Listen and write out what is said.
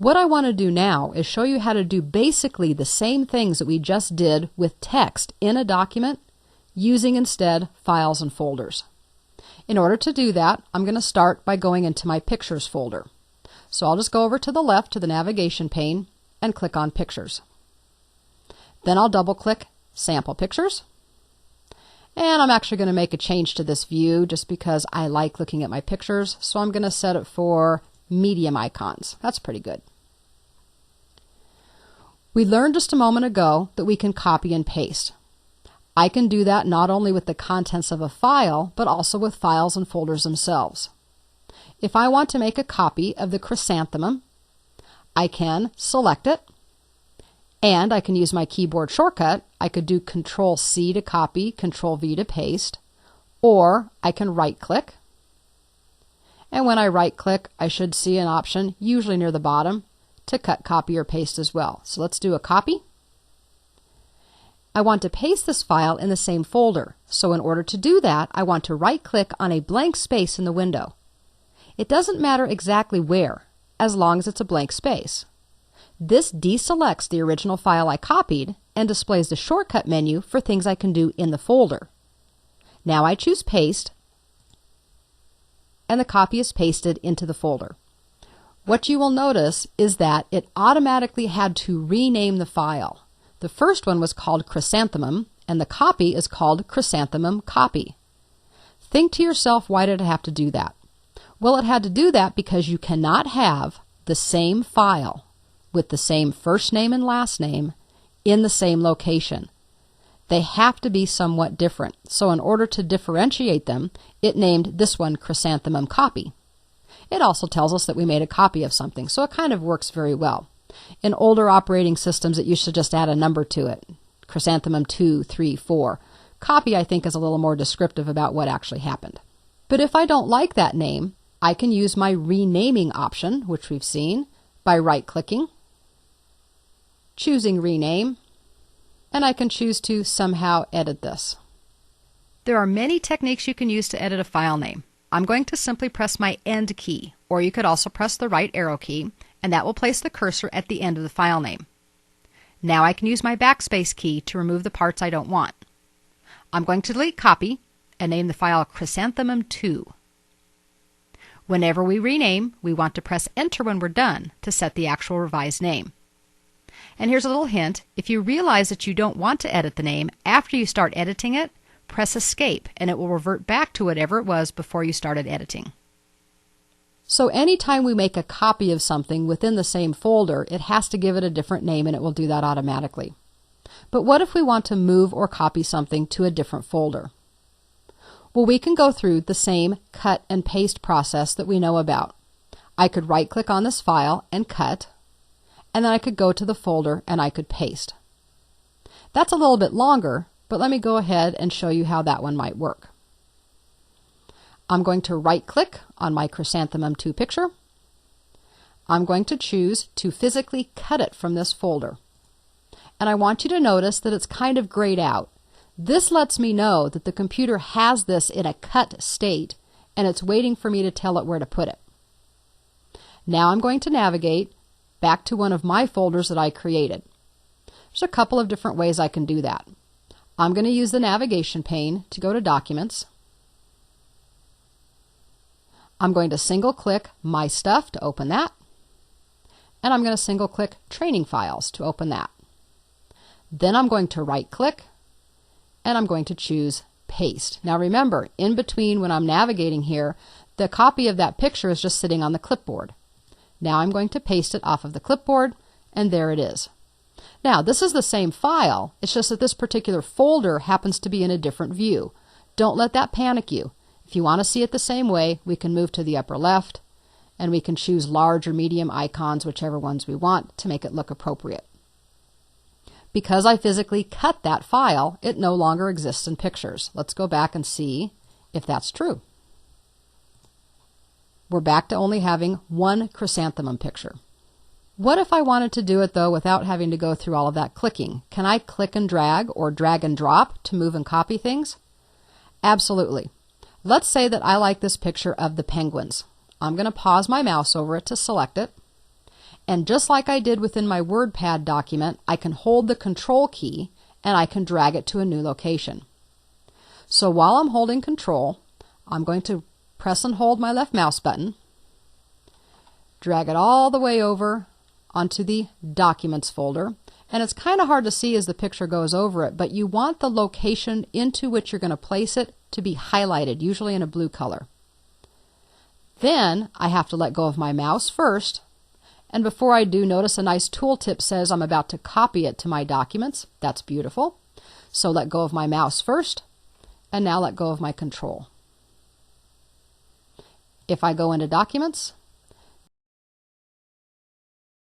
What I want to do now is show you how to do basically the same things that we just did with text in a document, using instead files and folders. In order to do that, I'm going to start by going into my Pictures folder. So I'll just go over to the left to the navigation pane and click on Pictures. Then I'll double-click Sample Pictures. And I'm actually going to make a change to this view just because I like looking at my pictures. So I'm going to set it for medium icons. That's pretty good. We learned just a moment ago that we can copy and paste. I can do that not only with the contents of a file, but also with files and folders themselves. If I want to make a copy of the chrysanthemum, I can select it, and I can use my keyboard shortcut. I could do Control-C to copy, Control-V to paste, or I can right-click. And when I right-click, I should see an option, usually near the bottom, to cut, copy, or paste as well. So let's do a copy. I want to paste this file in the same folder. So in order to do that, I want to right-click on a blank space in the window. It doesn't matter exactly where, as long as it's a blank space. This deselects the original file I copied and displays the shortcut menu for things I can do in the folder. Now I choose Paste, and the copy is pasted into the folder. What you will notice is that it automatically had to rename the file. The first one was called Chrysanthemum, and the copy is called Chrysanthemum Copy. Think to yourself, why did it have to do that? Well, it had to do that because you cannot have the same file with the same first name and last name in the same location. They have to be somewhat different. So in order to differentiate them, it named this one Chrysanthemum Copy. It also tells us that we made a copy of something, so it kind of works very well. In older operating systems, it used to just add a number to it. Chrysanthemum 2, 3, 4. Copy, I think, is a little more descriptive about what actually happened. But if I don't like that name, I can use my renaming option, which we've seen, by right-clicking, choosing Rename, and I can choose to somehow edit this. There are many techniques you can use to edit a file name. I'm going to simply press my End key, or you could also press the right arrow key, and that will place the cursor at the end of the file name. Now I can use my backspace key to remove the parts I don't want. I'm going to delete Copy and name the file Chrysanthemum 2. Whenever we rename, we want to press Enter when we're done to set the actual revised name. And here's a little hint. If you realize that you don't want to edit the name after you start editing it, press Escape and it will revert back to whatever it was before you started editing. So anytime we make a copy of something within the same folder, it has to give it a different name, and it will do that automatically. But what if we want to move or copy something to a different folder? Well, we can go through the same cut and paste process that we know about. I could right-click on this file and cut, and then I could go to the folder and I could paste. That's a little bit longer, but let me go ahead and show you how that one might work. I'm going to right-click on my Chrysanthemum 2 picture. I'm going to choose to physically cut it from this folder. And I want you to notice that it's kind of grayed out. This lets me know that the computer has this in a cut state, and it's waiting for me to tell it where to put it. Now I'm going to navigate back to one of my folders that I created. There's a couple of different ways I can do that. I'm going to use the navigation pane to go to Documents. I'm going to single-click My Stuff to open that, and I'm going to single-click Training Files to open that. Then I'm going to right-click, and I'm going to choose Paste. Now remember, in between when I'm navigating here, the copy of that picture is just sitting on the clipboard. Now I'm going to paste it off of the clipboard, and there it is. Now this is the same file, it's just that this particular folder happens to be in a different view. Don't let that panic you. If you want to see it the same way, we can move to the upper left, and we can choose large or medium icons, whichever ones we want, to make it look appropriate. Because I physically cut that file, it no longer exists in Pictures. Let's go back and see if that's true. We're back to only having one chrysanthemum picture. What if I wanted to do it, though, without having to go through all of that clicking? Can I click and drag or drag and drop to move and copy things? Absolutely. Let's say that I like this picture of the penguins. I'm going to pause my mouse over it to select it, And just like I did within my WordPad document, I can hold the Control key and I can drag it to a new location. So while I'm holding Control, I'm going to press and hold my left mouse button, drag it all the way over onto the Documents folder. And it's kind of hard to see as the picture goes over it, but you want the location into which you're going to place it to be highlighted, usually in a blue color. Then I have to let go of my mouse first. And before I do, notice a nice tooltip says I'm about to copy it to my documents. That's beautiful. So let go of my mouse first, and now let go of my Control. If I go into Documents,